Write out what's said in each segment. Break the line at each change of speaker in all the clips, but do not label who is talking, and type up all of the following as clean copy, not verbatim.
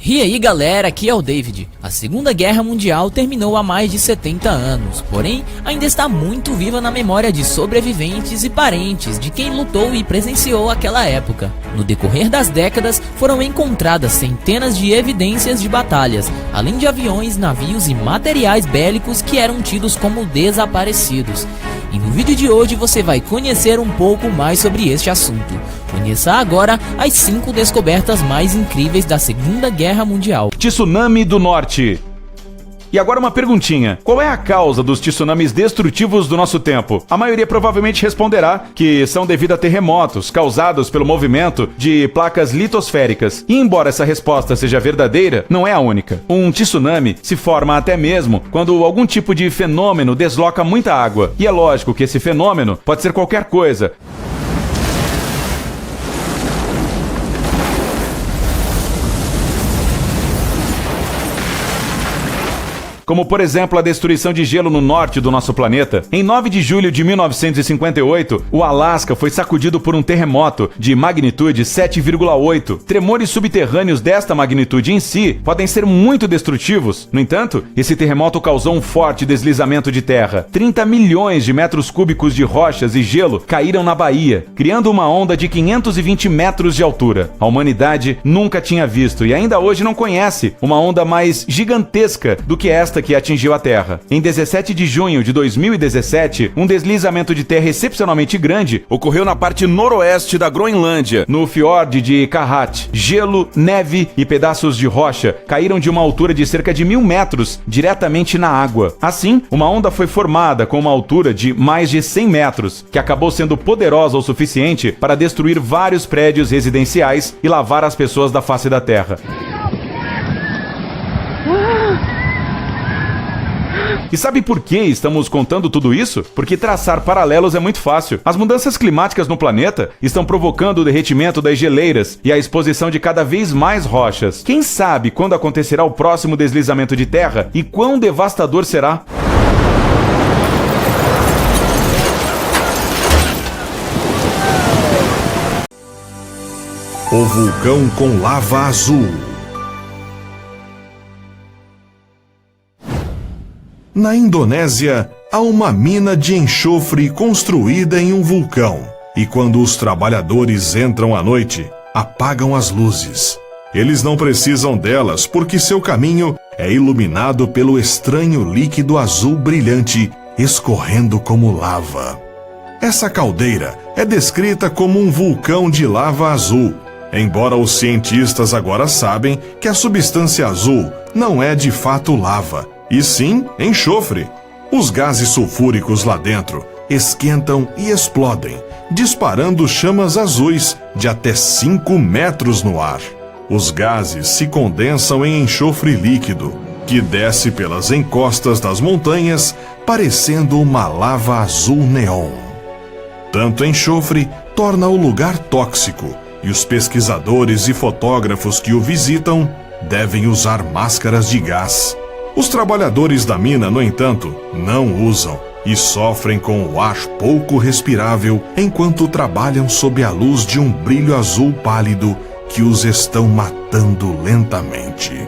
E aí galera, aqui é o David. A Segunda Guerra Mundial terminou há mais de 70 anos, porém ainda está muito viva na memória de sobreviventes e parentes de quem lutou e presenciou aquela época. No decorrer das décadas foram encontradas centenas de evidências de batalhas, além de aviões, navios e materiais bélicos que eram tidos como desaparecidos. E no vídeo de hoje você vai conhecer um pouco mais sobre este assunto. Conheça agora as 5 descobertas mais incríveis da Segunda Guerra Mundial.
Tsunami do Norte. E agora uma perguntinha, qual é a causa dos tsunamis destrutivos do nosso tempo? A maioria provavelmente responderá que são devido a terremotos causados pelo movimento de placas litosféricas. E embora essa resposta seja verdadeira, não é a única. Um tsunami se forma até mesmo quando algum tipo de fenômeno desloca muita água. E é lógico que esse fenômeno pode ser qualquer coisa. Como por exemplo a destruição de gelo no norte do nosso planeta. Em 9 de julho de 1958, o Alasca foi sacudido por um terremoto de magnitude 7,8. Tremores subterrâneos desta magnitude em si podem ser muito destrutivos. No entanto, esse terremoto causou um forte deslizamento de terra. 30 milhões de metros cúbicos de rochas e gelo caíram na Bahia, criando uma onda de 520 metros de altura. A humanidade nunca tinha visto e ainda hoje não conhece uma onda mais gigantesca do que esta que atingiu a Terra. Em 17 de junho de 2017, um deslizamento de terra excepcionalmente grande ocorreu na parte noroeste da Groenlândia, no fiord de Kahat. Gelo, neve e pedaços de rocha caíram de uma altura de cerca de 1000 metros diretamente na água. Assim, uma onda foi formada com uma altura de mais de 100 metros, que acabou sendo poderosa o suficiente para destruir vários prédios residenciais e lavar as pessoas da face da Terra. E sabe por que estamos contando tudo isso? Porque traçar paralelos é muito fácil. As mudanças climáticas no planeta estão provocando o derretimento das geleiras e a exposição de cada vez mais rochas. Quem sabe quando acontecerá o próximo deslizamento de terra e quão devastador será?
O vulcão com lava azul. Na Indonésia, há uma mina de enxofre construída em um vulcão. E quando os trabalhadores entram à noite, apagam as luzes. Eles não precisam delas porque seu caminho é iluminado pelo estranho líquido azul brilhante escorrendo como lava. Essa caldeira é descrita como um vulcão de lava azul, embora os cientistas agora sabem que a substância azul não é de fato lava, e sim enxofre. Os gases sulfúricos lá dentro esquentam e explodem, disparando chamas azuis de até 5 metros no ar. Os gases se condensam em enxofre líquido, que desce pelas encostas das montanhas, parecendo uma lava azul neon. Tanto enxofre torna o lugar tóxico, e os pesquisadores e fotógrafos que o visitam devem usar máscaras de gás. Os trabalhadores da mina, no entanto, não usam e sofrem com o ar pouco respirável enquanto trabalham sob a luz de um brilho azul pálido que os estão matando lentamente.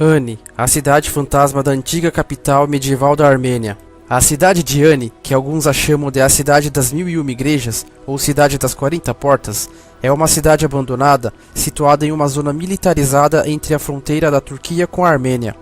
Ani, a cidade fantasma da antiga capital medieval da Armênia. A cidade de Ani, que alguns a chamam de a cidade das 1001 igrejas, ou cidade das 40 portas, é uma cidade abandonada, situada em uma zona militarizada entre a fronteira da Turquia com a Armênia.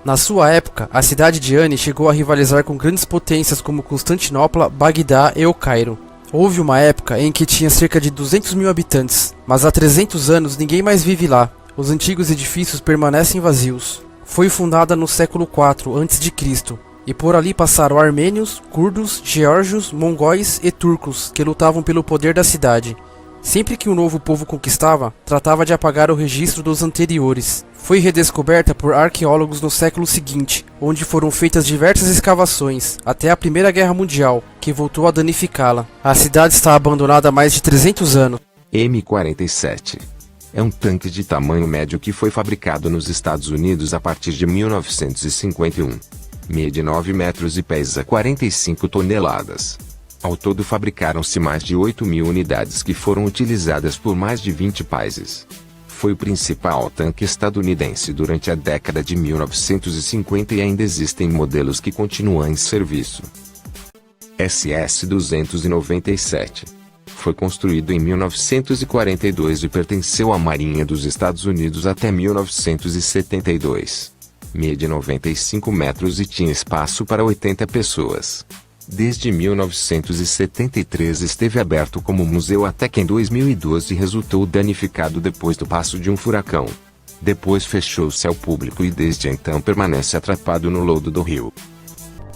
Na sua época, a cidade de Ani chegou a rivalizar com grandes potências como Constantinopla, Bagdá e o Cairo. Houve uma época em que tinha cerca de 200 mil habitantes, mas há 300 anos ninguém mais vive lá. Os antigos edifícios permanecem vazios. Foi fundada no século IV a.C. e por ali passaram armênios, curdos, geórgios, mongóis e turcos que lutavam pelo poder da cidade. Sempre que um novo povo conquistava, tratava de apagar o registro dos anteriores. Foi redescoberta por arqueólogos no século seguinte, onde foram feitas diversas escavações, até a Primeira Guerra Mundial, que voltou a danificá-la. A cidade está abandonada há mais de 300 anos.
M47. É um tanque de tamanho médio que foi fabricado nos Estados Unidos a partir de 1951. Mede 9 metros e pesa 45 toneladas. Ao todo fabricaram-se mais de 8.000 unidades que foram utilizadas por mais de 20 países. Foi o principal tanque estadunidense durante a década de 1950 e ainda existem modelos que continuam em serviço. SS-297. Foi construído em 1942 e pertenceu à Marinha dos Estados Unidos até 1972. Mede 95 metros e tinha espaço para 80 pessoas. Desde 1973 esteve aberto como museu até que em 2012 resultou danificado depois do passo de um furacão. Depois fechou-se ao público e desde então permanece atrapado no lodo do rio.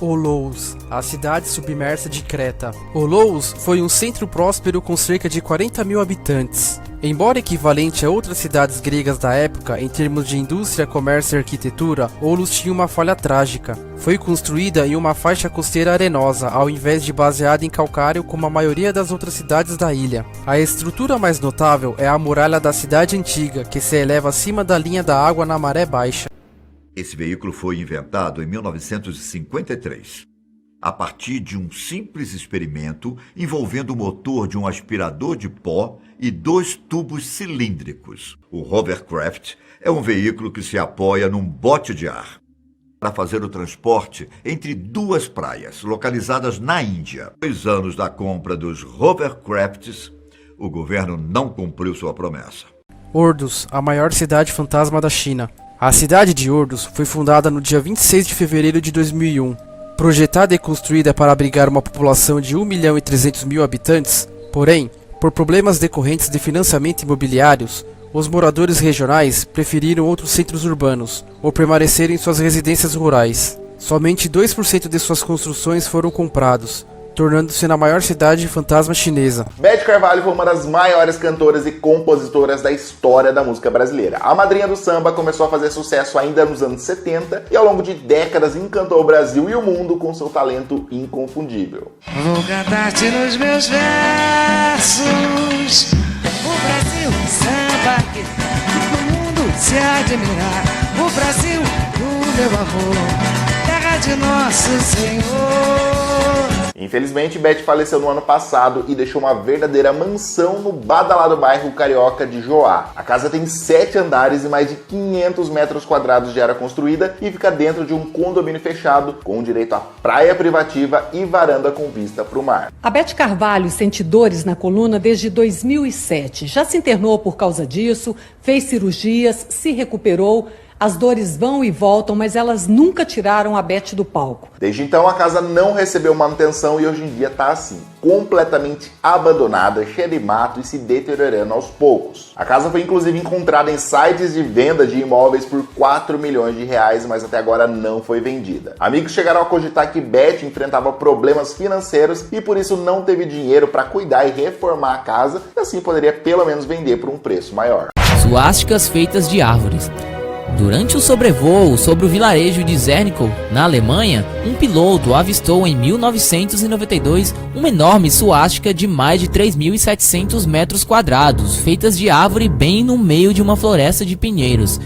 Olous, a cidade submersa de Creta. Olous foi um centro próspero com cerca de 40.000 habitantes. Embora equivalente a outras cidades gregas da época em termos de indústria, comércio e arquitetura, Olous tinha uma falha trágica. Foi construída em uma faixa costeira arenosa, ao invés de baseada em calcário como a maioria das outras cidades da ilha. A estrutura mais notável é a muralha da cidade antiga, que se eleva acima da linha da água na maré baixa.
Esse veículo foi inventado em 1953, a partir de um simples experimento envolvendo o motor de um aspirador de pó e 2 tubos cilíndricos. O hovercraft é um veículo que se apoia num bote de ar para fazer o transporte entre 2 praias, localizadas na Índia. 2 anos da compra dos hovercrafts, o governo não cumpriu sua promessa.
Ordos, a maior cidade fantasma da China. A cidade de Ordos foi fundada no dia 26 de fevereiro de 2001. Projetada e construída para abrigar uma população de 1.300.000 habitantes, porém, por problemas decorrentes de financiamento imobiliários, os moradores regionais preferiram outros centros urbanos ou permaneceram em suas residências rurais. Somente 2% de suas construções foram comprados, tornando-se na maior cidade fantasma chinesa.
Beth Carvalho foi uma das maiores cantoras e compositoras da história da música brasileira. A madrinha do samba começou a fazer sucesso ainda nos anos 70 e ao longo de décadas encantou o Brasil e o mundo com seu talento inconfundível.
Vou cantar-te nos meus versos o Brasil samba que todo mundo se admirar. O Brasil do meu amor, terra de nosso Senhor.
Infelizmente, Beth faleceu no ano passado e deixou uma verdadeira mansão no badalado bairro carioca de Joá. A casa tem 7 andares e mais de 500 metros quadrados de área construída e fica dentro de um condomínio fechado com direito à praia privativa e varanda com vista para o mar.
A Beth Carvalho sente dores na coluna desde 2007. Já se internou por causa disso, fez cirurgias, se recuperou. As dores vão e voltam, mas elas nunca tiraram a Beth do palco.
Desde então, a casa não recebeu manutenção e hoje em dia está assim, completamente abandonada, cheia de mato e se deteriorando aos poucos. A casa foi inclusive encontrada em sites de venda de imóveis por 4 milhões de reais, mas até agora não foi vendida. Amigos chegaram a cogitar que Beth enfrentava problemas financeiros e por isso não teve dinheiro para cuidar e reformar a casa, e assim poderia pelo menos vender por um preço maior.
Suásticas feitas de árvores. Durante o sobrevoo sobre o vilarejo de Zernikow, na Alemanha, um piloto avistou em 1992 uma enorme suástica de mais de 3.700 metros quadrados, feitas de árvore bem no meio de uma floresta de pinheiros.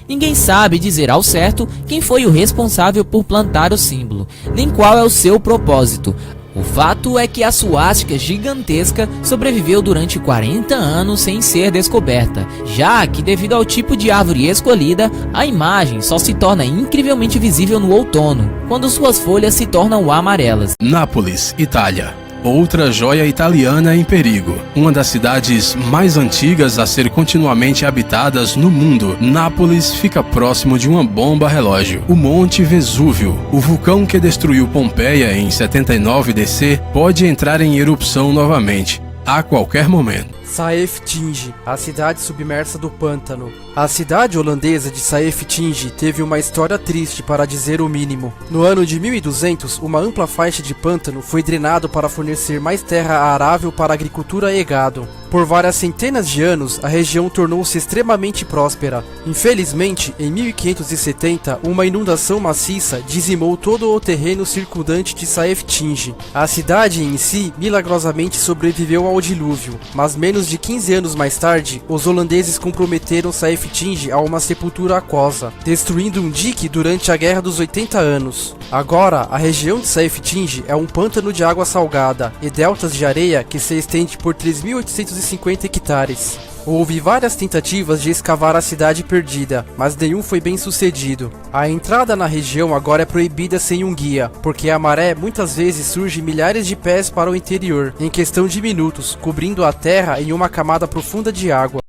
Ninguém sabe dizer ao certo quem foi o responsável por plantar o símbolo, nem qual é o seu propósito. O fato é que a suástica gigantesca sobreviveu durante 40 anos sem ser descoberta, já que devido ao tipo de árvore escolhida, a imagem só se torna incrivelmente visível no outono, quando suas folhas se tornam amarelas.
Nápoles, Itália. Outra joia italiana em perigo. Uma das cidades mais antigas a ser continuamente habitadas no mundo, Nápoles fica próximo de uma bomba relógio, o Monte Vesúvio. O vulcão que destruiu Pompeia em 79 DC pode entrar em erupção novamente, a qualquer momento.
Saeftinge, a cidade submersa do pântano. A cidade holandesa de Saeftinge teve uma história triste, para dizer o mínimo. No ano de 1200, uma ampla faixa de pântano foi drenado para fornecer mais terra arável para agricultura e gado. Por várias centenas de anos, a região tornou-se extremamente próspera. Infelizmente, em 1570, uma inundação maciça dizimou todo o terreno circundante de Saeftinge. A cidade em si, milagrosamente sobreviveu ao dilúvio, mas menos de 15 anos mais tarde, os holandeses comprometeram Saeftinge a uma sepultura aquosa, destruindo um dique durante a Guerra dos 80 Anos. Agora, a região de Saeftinge é um pântano de água salgada e deltas de areia que se estende por 3.850 hectares. Houve várias tentativas de escavar a cidade perdida, mas nenhum foi bem sucedido. A entrada na região agora é proibida sem um guia, porque a maré muitas vezes surge milhares de pés para o interior, em questão de minutos, cobrindo a terra em uma camada profunda de água.